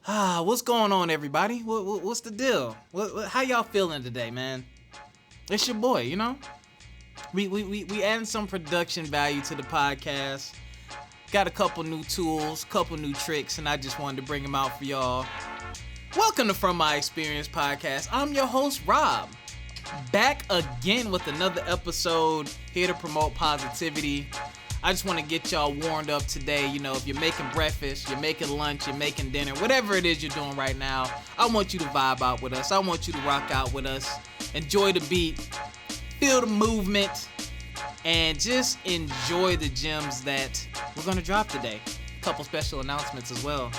What's going on, everybody? What's the deal? How y'all feeling today, man? It's your boy, you know? We adding some production value to the podcast. Got a couple new tools, couple new tricks, and I just wanted to bring them out for y'all. Welcome to From My Experience podcast. I'm your host, Rob. Back again with another episode, here to promote positivity. I just want to get y'all warmed up today. You know, if you're making breakfast, you're making lunch, you're making dinner, whatever it is you're doing right now, I want you to vibe out with us. I want you to rock out with us. Enjoy the beat, feel the movement, and just enjoy the gems that we're going to drop today. A couple special announcements as well.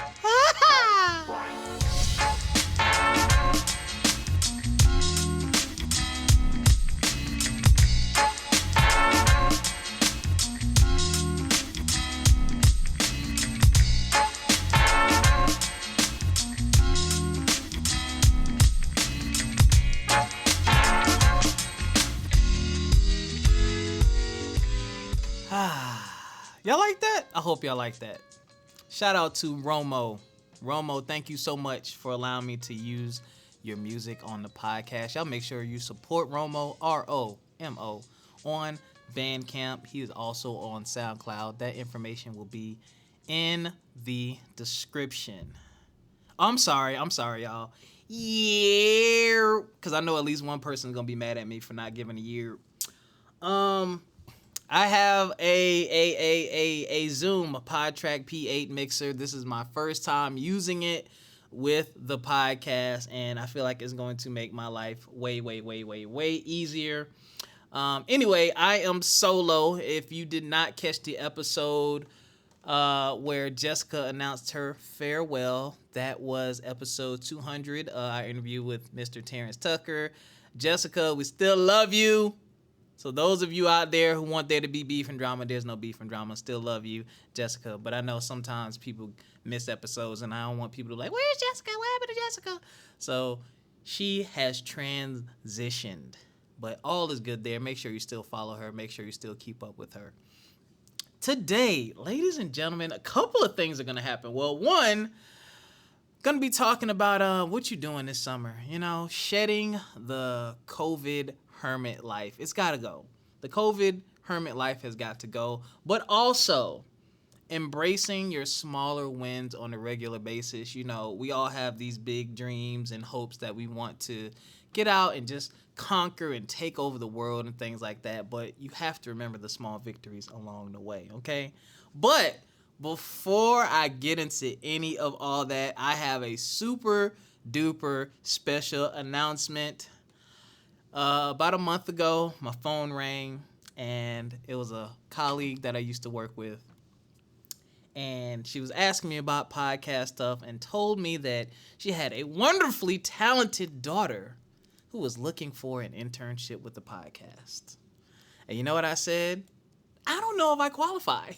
Y'all like that? I hope y'all like that. Shout out to Romo. Romo, thank you so much for allowing me to use your music on the podcast. Y'all make sure you support Romo, R-O-M-O, on Bandcamp. He is also on SoundCloud. That information will be in the description. I'm sorry, y'all. Yeah, because I know at least one person is going to be mad at me for not giving a year. I have a Zoom, a PodTrack P8 mixer. This is my first time using it with the podcast, and I feel like it's going to make my life way easier. Anyway, I am solo. If you did not catch the episode where Jessica announced her farewell, that was episode 200. Our interview with Mr. Terrence Tucker. Jessica, we still love you. So those of you out there who want there to be beef and drama, there's no beef and drama. Still love you, Jessica. But I know sometimes people miss episodes, and I don't want people to be like, where's Jessica? What happened to Jessica? So she has transitioned. But all is good there. Make sure you still follow her. Make sure you still keep up with her. Today, ladies and gentlemen, a couple of things are going to happen. Well, one, going to be talking about what you doing this summer. You know, shedding the COVID hermit life. It's got to go. The COVID hermit life has got to go. But also embracing your smaller wins on a regular basis. You know, we all have these big dreams and hopes that we want to get out and just conquer and take over the world and things like that. But you have to remember the small victories along the way, okay? But before I get into any of all that, I have a super duper special announcement. About a month ago, my phone rang, and it was a colleague that I used to work with. And she was asking me about podcast stuff and told me that she had a wonderfully talented daughter who was looking for an internship with the podcast. And you know what I said? I don't know if I qualify.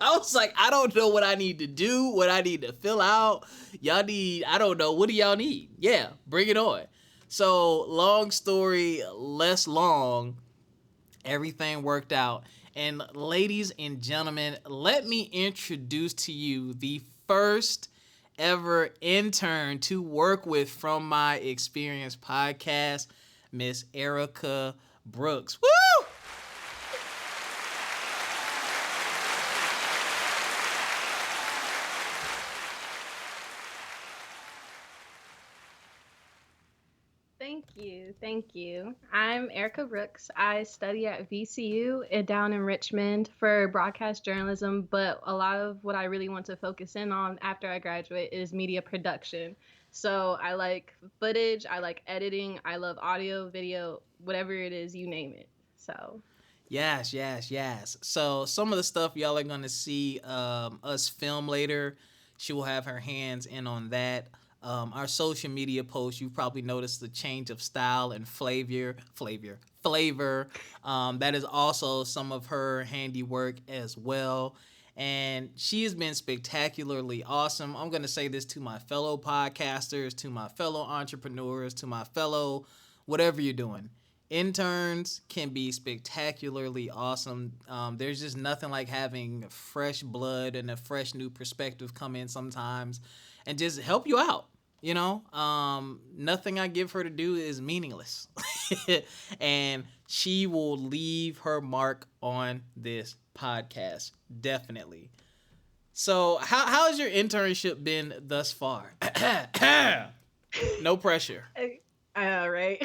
I was like, I don't know what I need to do, what I need to fill out. Y'all need, I don't know, what do y'all need? Yeah, bring it on. So, long story less long, everything worked out. And ladies and gentlemen, let me introduce to you the first ever intern to work with From My Experience podcast, Miss Erica Brooks. Woo! Thank you. I'm Erica Brooks. I study at VCU down in Richmond for broadcast journalism, but a lot of what I really want to focus in on after I graduate is media production. So I like footage, I like editing, I love audio, video, whatever it is, you name it. So Yes. So some of the stuff y'all are going to see us film later. She will have her hands in on that. Our social media posts, you've probably noticed the change of style and flavor. That is also some of her handiwork as well. And she has been spectacularly awesome. I'm going to say this to my fellow podcasters, to my fellow entrepreneurs, to my fellow whatever you're doing. Interns can be spectacularly awesome. There's just nothing like having fresh blood and a fresh new perspective come in sometimes and just help you out. Nothing I give her to do is meaningless. And she will leave her mark on this podcast. Definitely. So, how has your internship been thus far? No pressure. Right.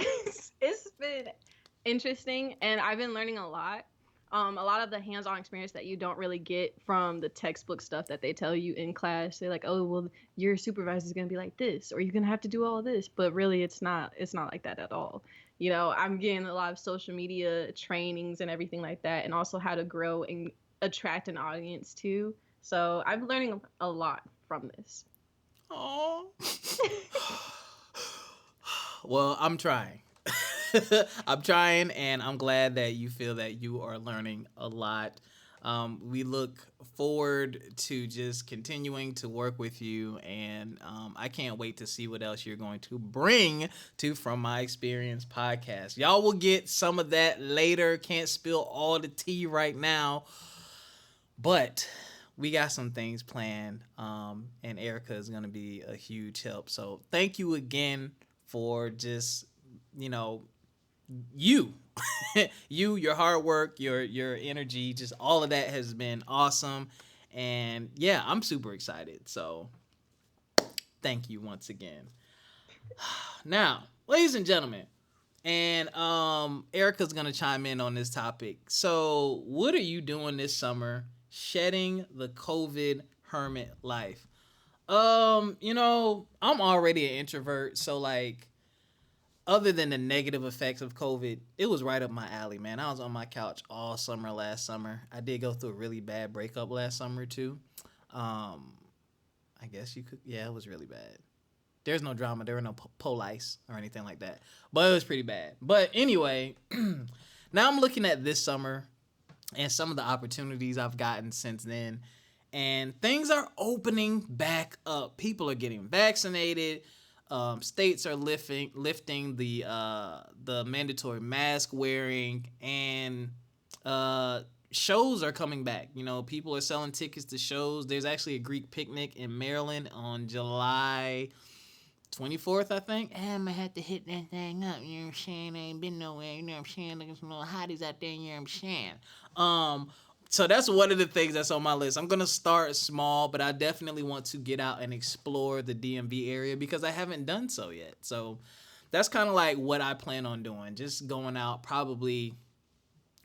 It's been interesting, and I've been learning a lot. A lot of the hands-on experience that you don't really get from the textbook stuff that they tell you in class. They're like, "Oh, well, your supervisor is gonna be like this, or you're gonna have to do all this," but really, it's not. It's not like that at all. I'm getting a lot of social media trainings and everything like that, and also how to grow and attract an audience too. So I'm learning a lot from this. Oh. Well, I'm trying. I'm trying, and I'm glad that you feel that you are learning a lot. We look forward to just continuing to work with you, and I can't wait to see what else you're going to bring to From My Experience podcast. Y'all will get some of that later. Can't spill all the tea right now, but we got some things planned, and Erica is going to be a huge help. So thank you again for just, you know, you, your hard work, your energy, just all of that has been awesome. And yeah, I'm super excited. So thank you once again. Now, ladies and gentlemen, and Erica's gonna chime in on this topic. So, what are you doing this summer? Shedding the COVID hermit life. I'm already an introvert, so like, other than the negative effects of COVID, it was right up my alley, man. I was on my couch all summer last summer. I did go through a really bad breakup last summer too. Um, I guess you could, yeah, it was really bad. There's no drama. There were no police or anything like that. But it was pretty bad. But anyway, now I'm looking at this summer and some of the opportunities I've gotten since then. And things are opening back up. People are getting vaccinated. States are lifting the mandatory mask wearing, and shows are coming back. People are selling tickets to shows. There's actually a Greek picnic in Maryland on July 24th, I think. I'm gonna have to hit that thing up, you know what I'm saying? I ain't been nowhere, you know what I'm saying? Looking some little hotties out there, you know what I'm saying? So that's one of the things that's on my list. I'm gonna start small, but I definitely want to get out and explore the DMV area because I haven't done so yet. So that's kind of like what I plan on doing. Just going out probably,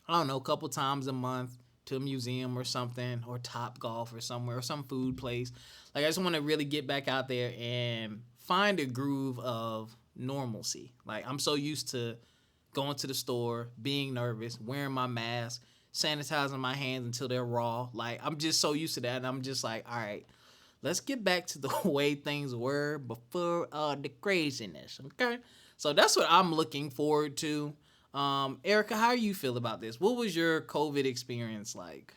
I don't know, a couple times a month to a museum or something, or Top Golf or somewhere, or some food place. Like, I just want to really get back out there and find a groove of normalcy. Like, I'm so used to going to the store, being nervous, wearing my mask, sanitizing my hands until they're raw. Like, I'm just so used to that, and I'm just like, all right, let's get back to the way things were before the craziness, okay? So that's what I'm looking forward to. Erica, how do you feel about this? What was your COVID experience like?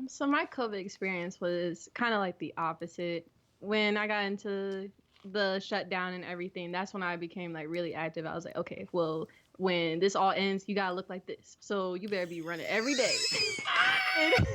So my COVID experience was kind of like the opposite. When I got into the shutdown and everything, that's when I became like really active. I was like, okay, well, when this all ends, you gotta look like this. So you better be running every day. And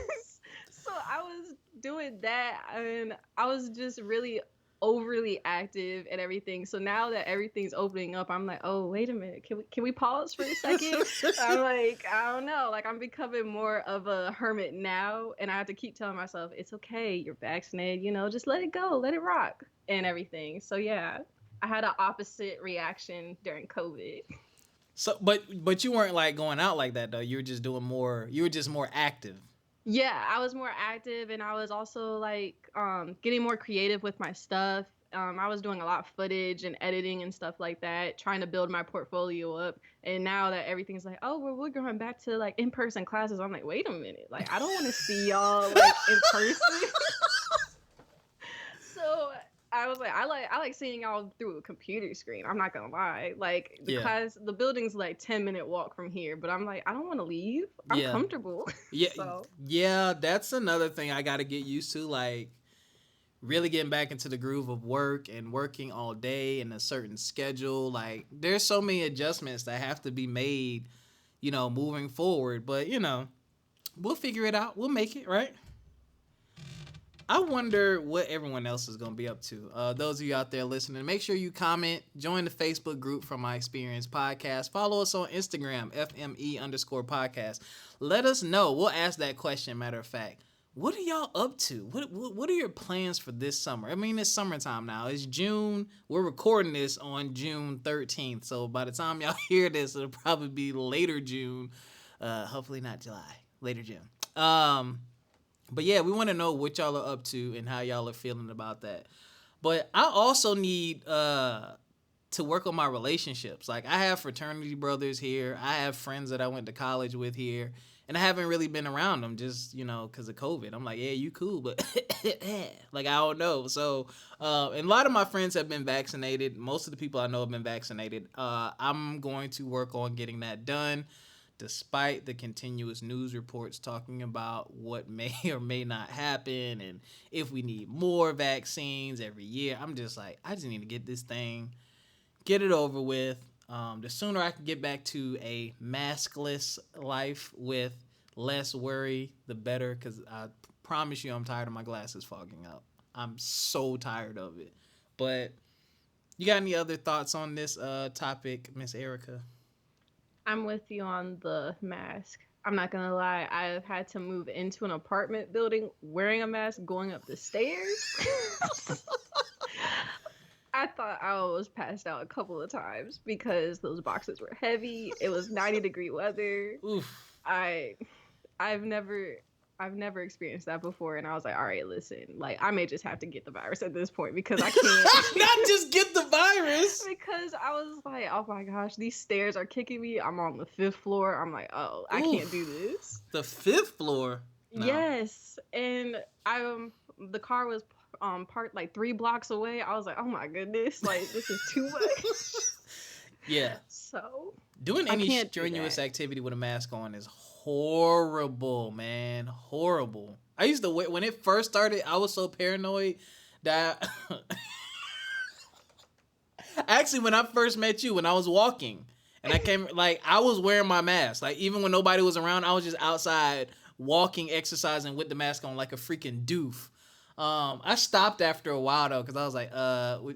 so I was doing that, and I was just really overly active and everything. So now that everything's opening up, I'm like, oh, wait a minute, can we pause for a second? I'm like, I don't know, like, I'm becoming more of a hermit now, and I have to keep telling myself it's okay, you're vaccinated, just let it go, let it rock and everything. So yeah, I had an opposite reaction during COVID. So, but you weren't like going out like that though. You were just doing more. You were just more active. Yeah, I was more active, and I was also like getting more creative with my stuff. I was doing a lot of footage and editing and stuff like that, trying to build my portfolio up. And now that everything's like, oh, we're going back to like in-person classes, I'm like, wait a minute, like, I don't want to see y'all like in person. So I was like, I like seeing y'all through a computer screen. I'm not gonna lie. Like, Yeah. the building's like 10-minute walk from here, but I'm like, I don't want to leave. I'm Yeah. comfortable. Yeah. So Yeah. That's another thing I got to get used to. Like, really getting back into the groove of work and working all day in a certain schedule. Like, there's so many adjustments that have to be made, moving forward. But, we'll figure it out. We'll make it, right? I wonder what everyone else is going to be up to. Those of you out there listening, make sure you comment, join the Facebook group from My Experience Podcast. Follow us on Instagram, FME_podcast. Let us know. We'll ask that question, matter of fact. What are y'all up to? What are your plans for this summer? I mean, it's summertime now. It's June. We're recording this on June 13th. So by the time y'all hear this, it'll probably be later June. Hopefully not July. Later June. But yeah, we want to know what y'all are up to and how y'all are feeling about that. But I also need to work on my relationships. Like, I have fraternity brothers here. I have friends that I went to college with here. And I haven't really been around them just, because of COVID. I'm like, yeah, you cool, but like, I don't know. So, and a lot of my friends have been vaccinated. Most of the people I know have been vaccinated. I'm going to work on getting that done, despite the continuous news reports talking about what may or may not happen and if we need more vaccines every year. I'm just like, I just need to get this thing, get it over with. The sooner I can get back to a maskless life with less worry, the better, because I promise you I'm tired of my glasses fogging up. I'm so tired of it. But you got any other thoughts on this topic, Miss Erica? I'm with you on the mask. I'm not gonna lie, I've had to move into an apartment building wearing a mask going up the stairs. I thought I was passed out a couple of times because those boxes were heavy. It was 90-degree weather. Oof. I've never experienced that before, and I was like, all right, listen, like, I may just have to get the virus at this point because I can't. Not just get the virus. Because I was like, oh my gosh, these stairs are kicking me. I'm on the 5th floor. I'm like, oh, I can't do this. The 5th floor? No. Yes, and the car was parked like 3 blocks away. I was like, oh my goodness, like, this is too much. Yeah. So doing any strenuous activity with a mask on is horrible, man. Horrible. I used to when it first started, I was so paranoid that actually, when I first met you, when I was walking and I was wearing my mask. Like, even when nobody was around, I was just outside walking, exercising with the mask on like a freaking doof. I stopped after a while though, because I was like,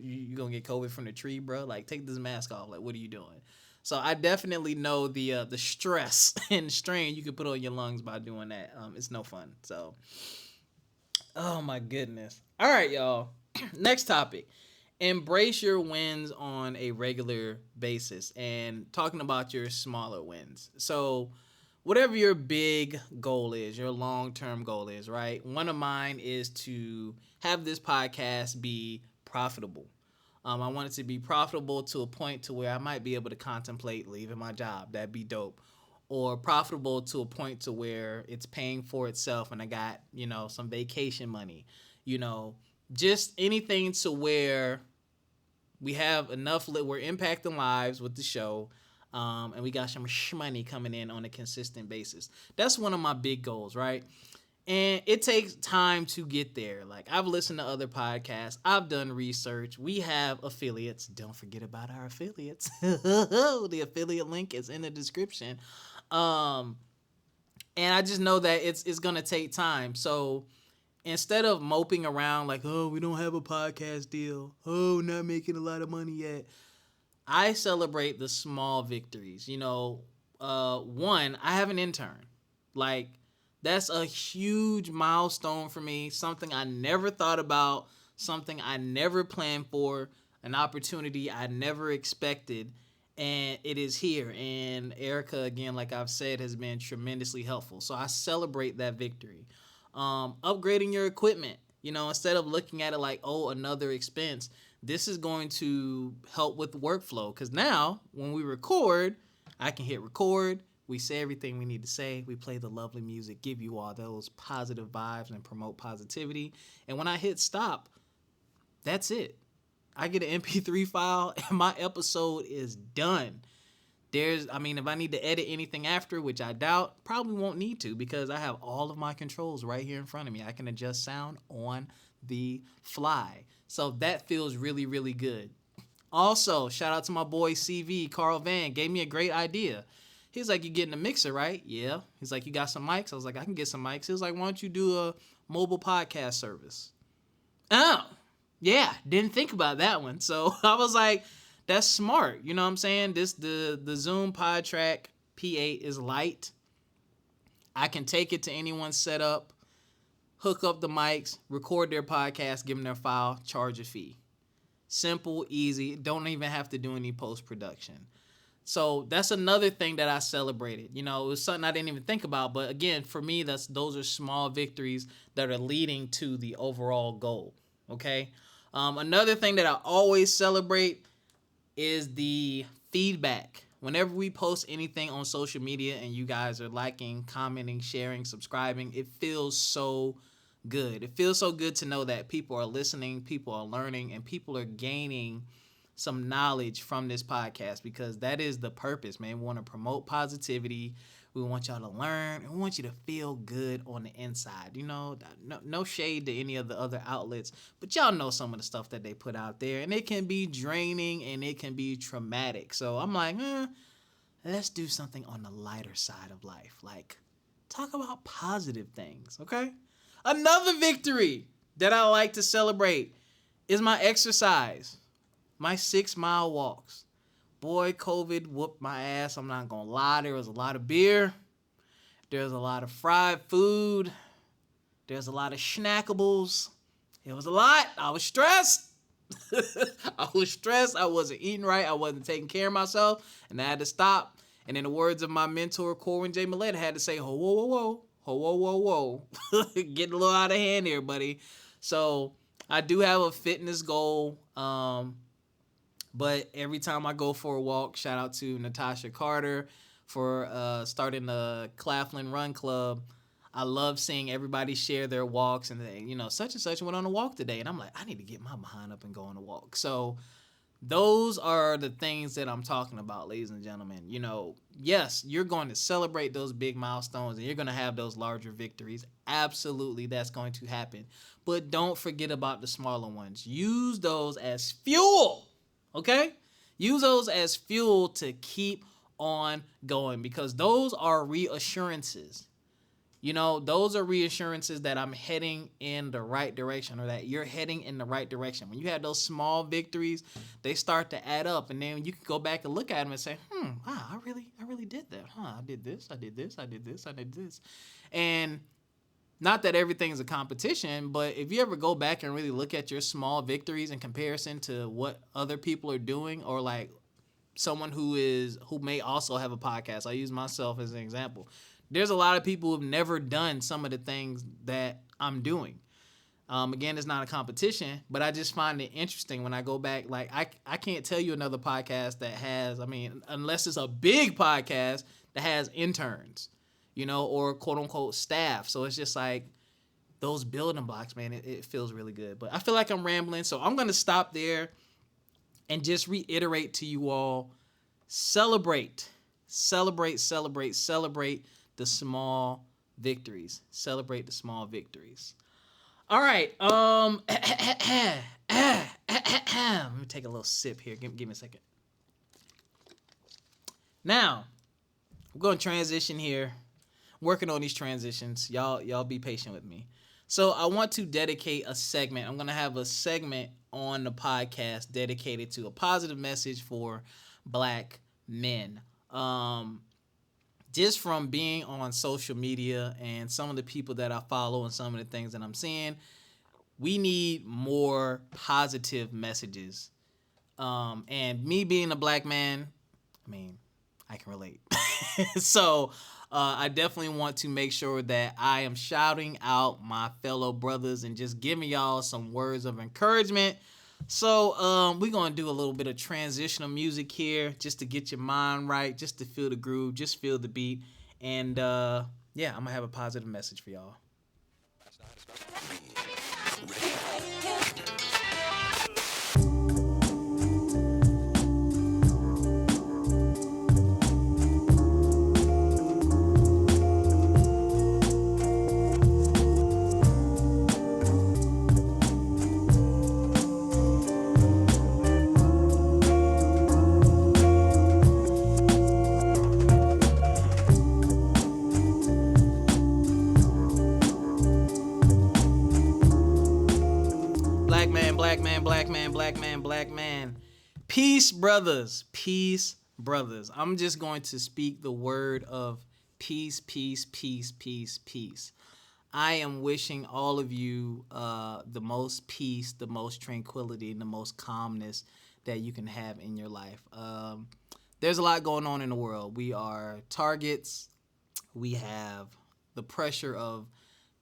you gonna get COVID from the tree, bro? Like, take this mask off. Like, what are you doing? So I definitely know the stress and strain you can put on your lungs by doing that. It's no fun. So, oh my goodness. All right, y'all. Next topic. Embrace your wins on a regular basis, and talking about your smaller wins. So, whatever your big goal is, your long-term goal is, right? One of mine is to have this podcast be profitable. I want it to be profitable to a point to where I might be able to contemplate leaving my job. That'd be dope. Or profitable to a point to where it's paying for itself and I got, some vacation money. Just anything to where we have enough, we're impacting lives with the show. And we got some money coming in on a consistent basis. That's one of my big goals, right? And it takes time to get there. Like, I've listened to other podcasts. I've done research. We have affiliates. Don't forget about our affiliates. The affiliate link is in the description. And I just know that it's going to take time. So instead of moping around like, oh, we don't have a podcast deal. Oh, not making a lot of money yet. I celebrate the small victories. One, I have an intern. Like, that's a huge milestone for me. Something I never thought about. Something I never planned for. An opportunity I never expected. And it is here. And Erica, again, like I've said, has been tremendously helpful. So I celebrate that victory. Upgrading your equipment. Instead of looking at it like, oh, another expense, this is going to help with workflow. Because now, when we record, I can hit record. We say everything we need to say. We play the lovely music, give you all those positive vibes and promote positivity. And when I hit stop, that's it. I get an MP3 file and my episode is done. I mean, if I need to edit anything after, which I doubt, probably won't need to because I have all of my controls right here in front of me. I can adjust sound on the fly. So that feels really, really good. Also, shout out to my boy CV, Carl Van, gave me a great idea. He's like, you getting a mixer, right? Yeah. He's like, you got some mics? I was like, I can get some mics. He was like, why don't you do a mobile podcast service? Oh, yeah. Didn't think about that one. So I was like, that's smart. You know what I'm saying? The Zoom PodTrack P8 is light. I can take it to anyone's setup, hook up the mics, record their podcast, give them their file, charge a fee. Simple, easy. Don't even have to do any post-production. So that's another thing that I celebrated. You know, it was something I didn't even think about. But again, for me, those are small victories that are leading to the overall goal. Okay. Another thing that I always celebrate is the feedback. Whenever we post anything on social media and you guys are liking, commenting, sharing, subscribing, it feels so good. It feels so good to know that people are listening, people are learning, and people are gaining some knowledge from this podcast, because that is the purpose, man. We want to promote positivity. We want y'all to learn, and we want you to feel good on the inside. You know, no shade to any of the other outlets, but y'all know some of the stuff that they put out there, and it can be draining and it can be traumatic. So I'm like, let's do something on the lighter side of life. Like, talk about positive things, okay? Another victory that I like to celebrate is my exercise. My 6-mile walks. Boy, COVID whooped my ass. I'm not going to lie. There was a lot of beer. There's a lot of fried food. There's a lot of snackables. It was a lot. I was stressed. I was stressed. I wasn't eating right. I wasn't taking care of myself. And I had to stop. And in the words of my mentor, Corwin J. Millett, I had to say, whoa, whoa, whoa, whoa. Whoa, whoa, whoa, whoa. Getting a little out of hand here, buddy. So I do have a fitness goal. But every time I go for a walk, shout out to Natasha Carter for starting the Claflin Run Club. I love seeing everybody share their walks, and they, you know, such and such went on a walk today. And I'm like, I need to get my behind up and go on a walk. So those are the things that I'm talking about, ladies and gentlemen. You know, yes, you're going to celebrate those big milestones and you're going to have those larger victories. Absolutely, that's going to happen. But don't forget about the smaller ones. Use those as fuel. Okay? Use those as fuel to keep on going, because those are reassurances. You know, those are reassurances that I'm heading in the right direction, or that you're heading in the right direction. When you have those small victories, they start to add up, and then you can go back and look at them and say, wow, I really did that. I did this, I did this, I did this, I did this. And not that everything's a competition, but if you ever go back and really look at your small victories in comparison to what other people are doing, or like someone who may also have a podcast. I use myself as an example. There's a lot of people who've never done some of the things that I'm doing. Again, it's not a competition, but I just find it interesting when I go back. Like, I can't tell you another podcast that has, I mean, unless it's a big podcast that has interns, you know, or quote unquote staff. So it's just like those building blocks, man, it feels really good. But I feel like I'm rambling, so I'm going to stop there and just reiterate to you all, celebrate the small victories. Celebrate the small victories. All right. Let me take a little sip here. Give me a second. Now, I'm going to transition here. Working on these transitions. Y'all be patient with me. So I want to dedicate a segment. I'm going to have a segment on the podcast dedicated to a positive message for Black men. Just from being on social media and some of the people that I follow and some of the things that I'm seeing, we need more positive messages. And me being a Black man, I mean, I can relate. So I definitely want to make sure that I am shouting out my fellow brothers and just giving y'all some words of encouragement. So we're going to do a little bit of transitional music here just to get your mind right, just to feel the groove, just feel the beat. And yeah, I'm going to have a positive message for y'all. black man, black man, black man, black man, black man. Peace, brothers. Peace, brothers. I'm just going to speak the word of peace, peace, peace, peace, peace. I am wishing all of you the most peace, the most tranquility, and the most calmness that you can have in your life. There's a lot going on in the world. We are targets. We have the pressure of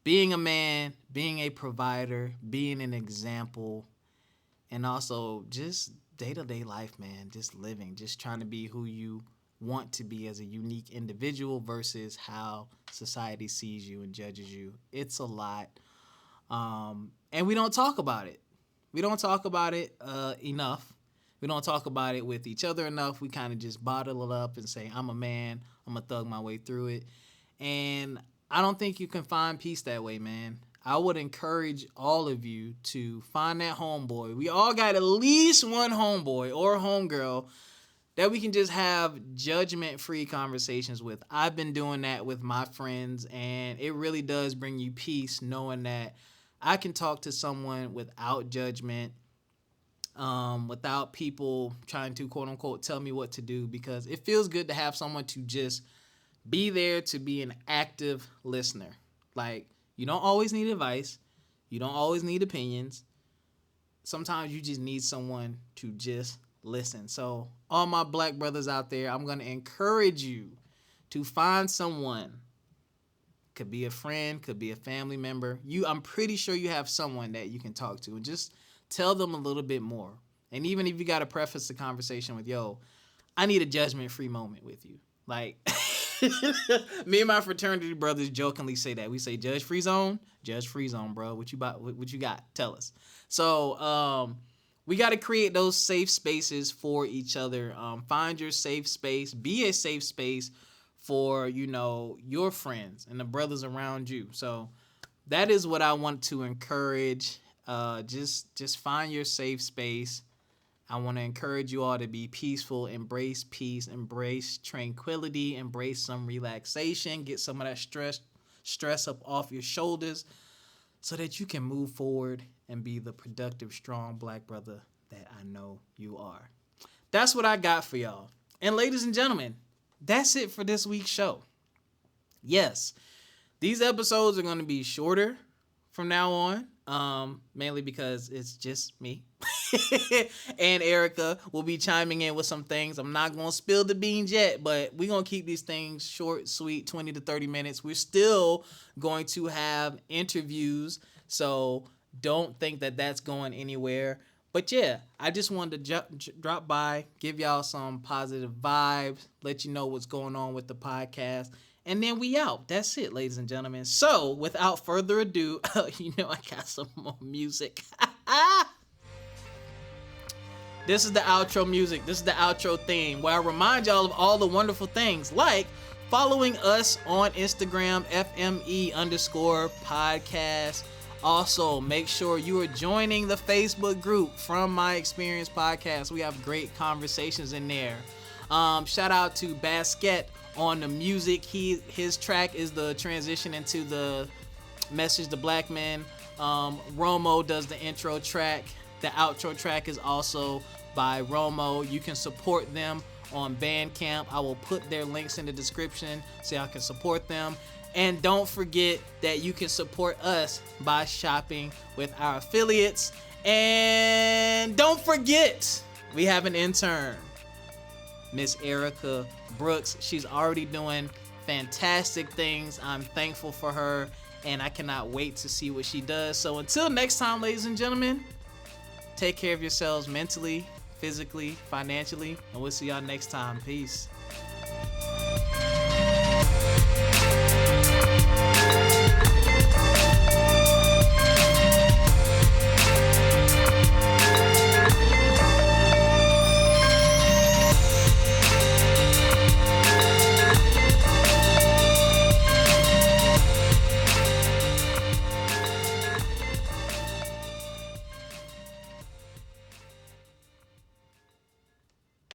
being a man, being a provider, being an example, and also just day-to-day life, man, just living, just trying to be who you want to be as a unique individual versus how society sees you and judges you. It's a lot. And we don't talk about it. We don't talk about it enough. We don't talk about it with each other enough. We kind of just bottle it up and say, I'm a man. I'm going to thug my way through it. And I don't think you can find peace that way, man. I would encourage all of you to find that homeboy. We all got at least one homeboy or homegirl that we can just have judgment-free conversations with. I've been doing that with my friends, and it really does bring you peace knowing that I can talk to someone without judgment, without people trying to, quote-unquote, tell me what to do, because it feels good to have someone to just be there, to be an active listener. Like, you don't always need advice. You don't always need opinions. Sometimes you just need someone to just listen. So all my black brothers out there, I'm going to encourage you to find someone. Could be a friend, could be a family member. I'm pretty sure you have someone that you can talk to and just tell them a little bit more. And even if you got to preface the conversation with, yo, I need a judgment-free moment with you. Like, me and my fraternity brothers jokingly say that. We say, judge-free zone, bro. What you got? Tell us. So, we got to create those safe spaces for each other. Find your safe space. Be a safe space for, your friends and the brothers around you. So that is what I want to encourage. Just find your safe space. I want to encourage you all to be peaceful, embrace peace, embrace tranquility, embrace some relaxation, get some of that stress up off your shoulders so that you can move forward and be the productive, strong black brother that I know you are. That's what I got for y'all. And ladies and gentlemen, that's it for this week's show. Yes, these episodes are going to be shorter from now on, mainly because it's just me. And Erica will be chiming in with some things. I'm not going to spill the beans yet, but we're going to keep these things short, sweet, 20 to 30 minutes. We're still going to have interviews, so don't think that that's going anywhere. But yeah, I just wanted to drop by, give y'all some positive vibes, let you know what's going on with the podcast, and then we out. That's it, ladies and gentlemen. So without further ado, I got some more music. This is the outro music. This is the outro theme where I remind y'all of all the wonderful things like following us on Instagram, FME_podcast. Also, make sure you are joining the Facebook group From My Experience Podcast. We have great conversations in there. Shout out to Baskaat on the music. His track is the transition into the message to black men. Romo does the intro track. The outro track is also by Romo. You can support them on Bandcamp. I will put their links in the description so y'all can support them. And don't forget that you can support us by shopping with our affiliates. And don't forget, we have an intern, Miss Erica Brooks. She's already doing fantastic things. I'm thankful for her, and I cannot wait to see what she does. So until next time, ladies and gentlemen, take care of yourselves mentally, physically, financially, and we'll see y'all next time. Peace.